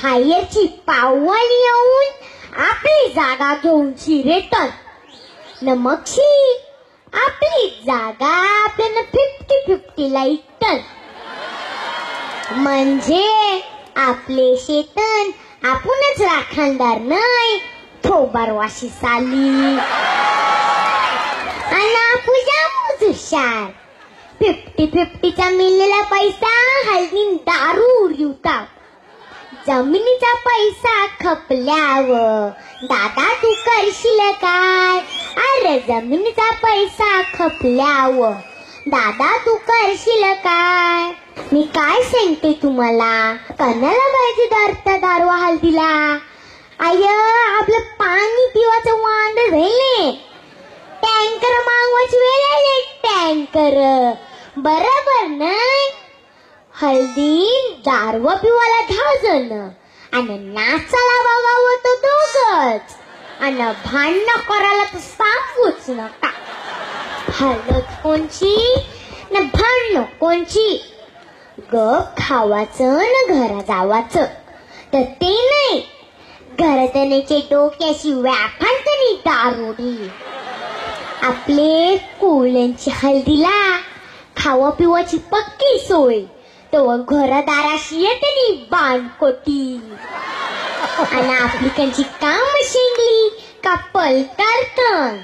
बाहेरची पाववाली येऊन आपली जागा घेऊन रिटर्न न मगशी आपली जागा आपल्याला 50-50 ला इटन. म्हणजे आपले शेतन आपणच राखणदार नाही, थोबारवाशी साली आणि पूजा हुशार. 50-50चा मिळलेला पैसा हल्ली दारू उरवता. जमिनीचा पैसा खपल्यावर दादा तू करशील काय? अरे जमिनीचा पैसा खपल्यावर दादा तू करशील काय? मी काय सांगते तुम्हाला, कणाला पाहिजे दारू हल्दीला? आय आपलं पाणी पिवाचं वांद झाले, टँकर मागवायची वेळ आली. टँकर बरोबर नाही. हल्दी दारू पिवाला 10 जण आणि नाचाला बघावं तर 2च आणि भांडण करायला तर सांगूच नका. हलत कोणची न भांडण कोणची. गप खावाचं न घरा जावाचं तर ते नाही. घरातण्याचे डोक्याशी व्याखांतनी दारुडी. आपले कुळ्यांची हल्दीला खावा पिवाची पक्की सोय, तो घरदाराशी येते बाणकोटी. आणि आपली काम शेंगली का पलकारतन.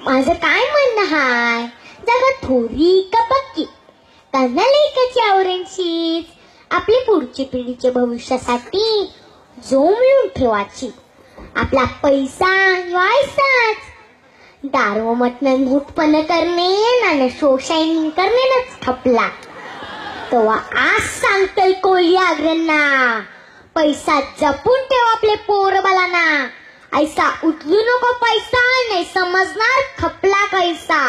माझं काय म्हणणं हाय, जागा थोडी का पक्की कणाला एकाची आवरणशीच आपली पुढची पिढीच्या भविष्यासाठी जोमळून ठेवायची. आपला पैसा व्हायचाच. दारू मतन भूतपण करणे आणि शोषण करणे खपला. तेव्हा आज सांगतोय कोळी आग्र्यांना, पैसा जपून ठेव आपले पोरबालांना. ऐसा उचलू नको पैसा, नाही समजणार खपला कैसा.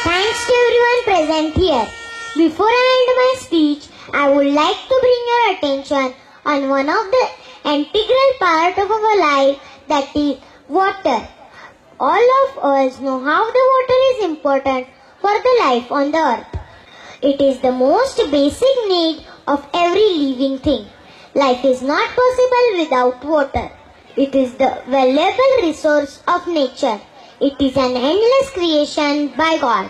Thanks to everyone present here. Before I end my speech, I would like to bring your attention on one of the integral part of our life, that is water. All of us know how the water is important for the life on the earth. It is the most basic need of every living thing. Life is not possible without water. It is the valuable resource of nature. It is an endless creation by God.